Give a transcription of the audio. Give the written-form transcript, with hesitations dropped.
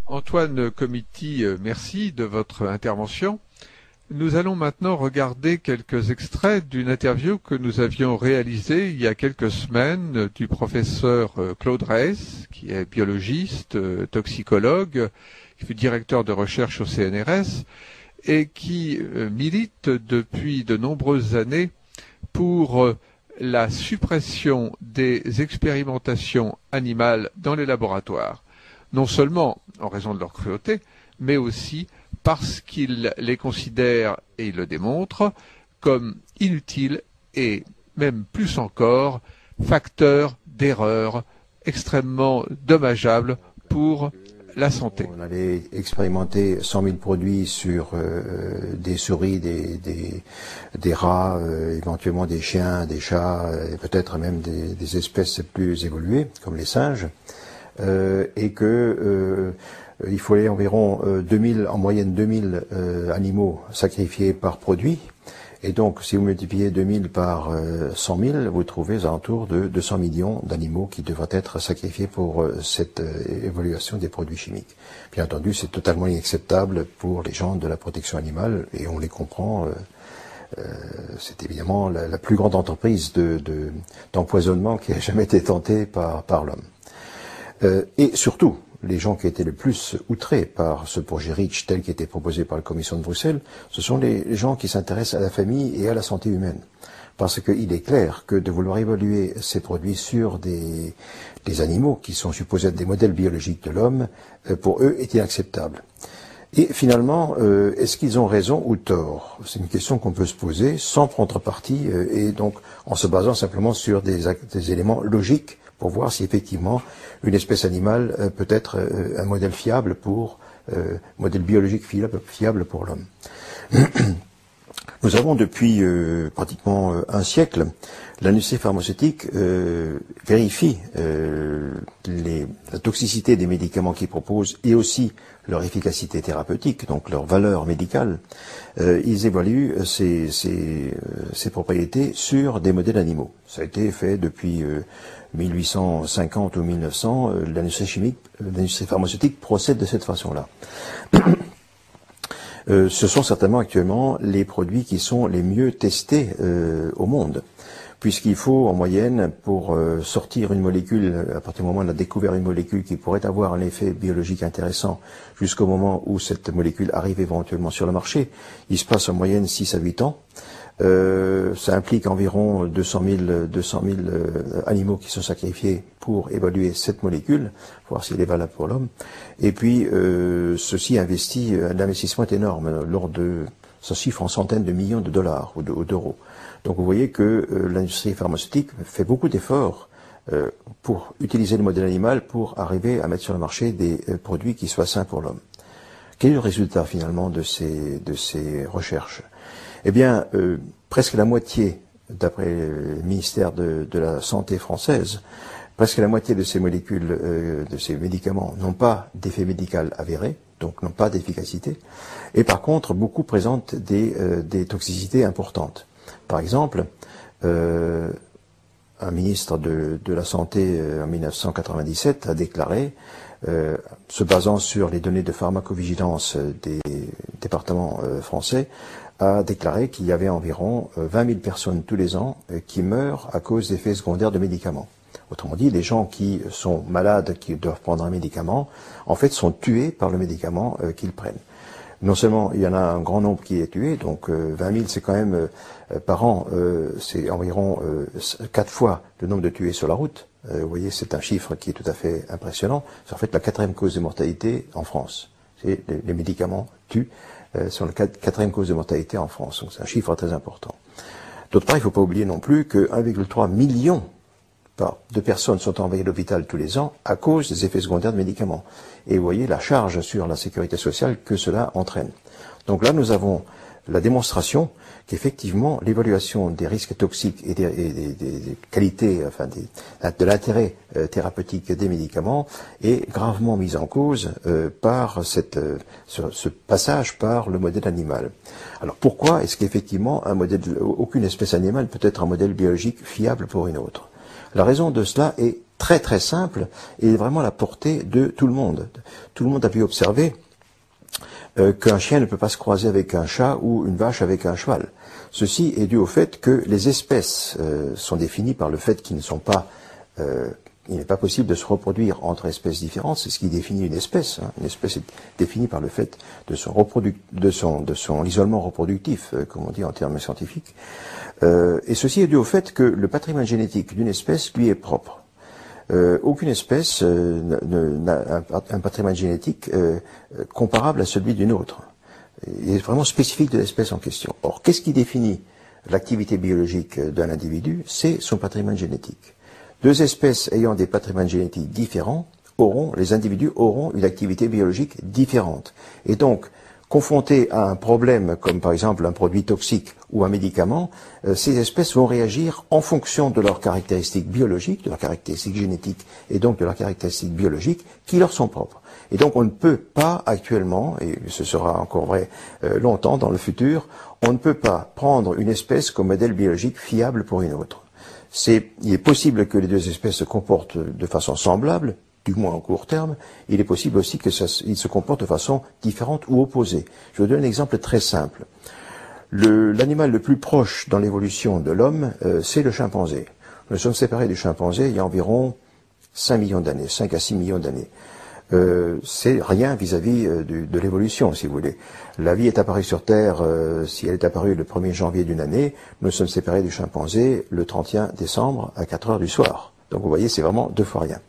Antoine Comiti, merci de votre intervention. Nous allons maintenant regarder quelques extraits d'une interview que nous avions réalisée il y a quelques semaines du professeur Claude Reiss, qui est biologiste, toxicologue, qui fut directeur de recherche au CNRS et qui milite depuis de nombreuses années pour la suppression des expérimentations animales dans les laboratoires, non seulement en raison de leur cruauté, mais aussi parce qu'il les considère, et il le démontre, comme inutiles et même plus encore, facteurs d'erreur extrêmement dommageables pour la santé. On allait expérimenter 100 000 produits sur des souris, des rats, éventuellement des chiens, des chats, et peut-être même des espèces plus évoluées, comme les singes, et que il fallait environ 2000, en moyenne 2000 animaux sacrifiés par produit. Et donc, si vous multipliez 2000 par 100 000, vous trouvez aux alentours de 200 millions d'animaux qui devraient être sacrifiés pour cette évaluation des produits chimiques. Bien entendu, c'est totalement inacceptable pour les gens de la protection animale, et on les comprend. C'est évidemment la plus grande entreprise d'empoisonnement qui a jamais été tentée par l'homme. Et surtout, les gens qui étaient le plus outrés par ce projet REACH tel qui était proposé par la Commission de Bruxelles, ce sont les gens qui s'intéressent à la famille et à la santé humaine. Parce qu'il est clair que de vouloir évaluer ces produits sur des animaux qui sont supposés être des modèles biologiques de l'homme, pour eux, est inacceptable. Et finalement, est-ce qu'ils ont raison ou tort? C'est une question qu'on peut se poser sans prendre parti et donc en se basant simplement sur des éléments logiques pour voir si effectivement une espèce animale peut être un modèle fiable modèle biologique fiable pour l'homme. Nous avons depuis pratiquement un siècle, l'industrie pharmaceutique vérifie la toxicité des médicaments qu'ils proposent et aussi leur efficacité thérapeutique, donc leur valeur médicale. Ils évaluent ces propriétés sur des modèles animaux. Ça a été fait depuis 1850 ou 1900. L'industrie pharmaceutique procède de cette façon-là. Ce sont certainement actuellement les produits qui sont les mieux testés au monde, puisqu'il faut en moyenne, pour sortir une molécule, à partir du moment où on a découvert une molécule qui pourrait avoir un effet biologique intéressant, jusqu'au moment où cette molécule arrive éventuellement sur le marché, il se passe en moyenne 6 à 8 ans. Ça implique environ 200 000 animaux qui sont sacrifiés pour évaluer cette molécule, voir s'il est valable pour l'homme. Et puis, ceci l'investissement est énorme, ça chiffre en centaines de millions de dollars ou d'euros. Donc vous voyez que l'industrie pharmaceutique fait beaucoup d'efforts pour utiliser le modèle animal pour arriver à mettre sur le marché des produits qui soient sains pour l'homme. Quel est le résultat finalement de ces recherches? Eh bien, presque la moitié, d'après le ministère de la Santé française, presque la moitié de ces molécules, de ces médicaments n'ont pas d'effet médical avéré, donc n'ont pas d'efficacité, et par contre, beaucoup présentent des toxicités importantes. Par exemple, un ministre de la Santé en 1997 a déclaré, se basant sur les données de pharmacovigilance des départements français, a déclaré qu'il y avait environ 20 000 personnes tous les ans qui meurent à cause d'effets secondaires de médicaments. Autrement dit, les gens qui sont malades, qui doivent prendre un médicament, en fait sont tués par le médicament qu'ils prennent. Non seulement il y en a un grand nombre qui est tué, donc 20 000 c'est quand même par an, c'est environ 4 fois le nombre de tués sur la route. Vous voyez, c'est un chiffre qui est tout à fait impressionnant. C'est en fait la 4e cause de mortalité en France. Les médicaments tuent sont la 4e cause de mortalité en France. Donc c'est un chiffre très important. D'autre part, il ne faut pas oublier non plus que 1,3 million de personnes sont envoyées à l'hôpital tous les ans à cause des effets secondaires de médicaments. Et vous voyez la charge sur la sécurité sociale que cela entraîne. Donc là, nous avons la démonstration qu'effectivement, l'évaluation des risques toxiques et des qualités, enfin de l'intérêt thérapeutique des médicaments est gravement mise en cause par ce passage par le modèle animal. Alors pourquoi est-ce qu'effectivement aucune espèce animale peut être un modèle biologique fiable pour une autre? La raison de cela est très très simple et vraiment à la portée de tout le monde. Tout le monde a pu observer qu'un chien ne peut pas se croiser avec un chat ou une vache avec un cheval. Ceci est dû au fait que les espèces sont définies par le fait qu'ils ne sont pas... il n'est pas possible de se reproduire entre espèces différentes, c'est ce qui définit une espèce. Hein. Une espèce est définie par le fait de son isolement reproductif, comme on dit en termes scientifiques. Et ceci est dû au fait que le patrimoine génétique d'une espèce lui est propre. Aucune espèce n'a un patrimoine génétique comparable à celui d'une autre. Il est vraiment spécifique de l'espèce en question. Or, qu'est-ce qui définit l'activité biologique d'un individu? C'est son patrimoine génétique. Deux espèces ayant des patrimoines génétiques différents les individus auront une activité biologique différente. Et donc, confrontés à un problème comme par exemple un produit toxique ou un médicament, ces espèces vont réagir en fonction de leurs caractéristiques biologiques, de leurs caractéristiques génétiques et donc de leurs caractéristiques biologiques qui leur sont propres. Et donc on ne peut pas actuellement, et ce sera encore vrai longtemps dans le futur, on ne peut pas prendre une espèce comme modèle biologique fiable pour une autre. Il est possible que les deux espèces se comportent de façon semblable, du moins en court terme. Il est possible aussi qu'ils se comportent de façon différente ou opposée. Je vous donne un exemple très simple. L'animal le plus proche dans l'évolution de l'homme, c'est le chimpanzé. Nous sommes séparés du chimpanzé il y a environ 5 millions d'années, 5 à 6 millions d'années. C'est rien vis-à-vis de l'évolution, si vous voulez. La vie est apparue sur Terre, si elle est apparue le 1er janvier d'une année, nous sommes séparés du chimpanzé le 31 décembre à 4 heures du soir. Donc vous voyez, c'est vraiment 2 fois rien.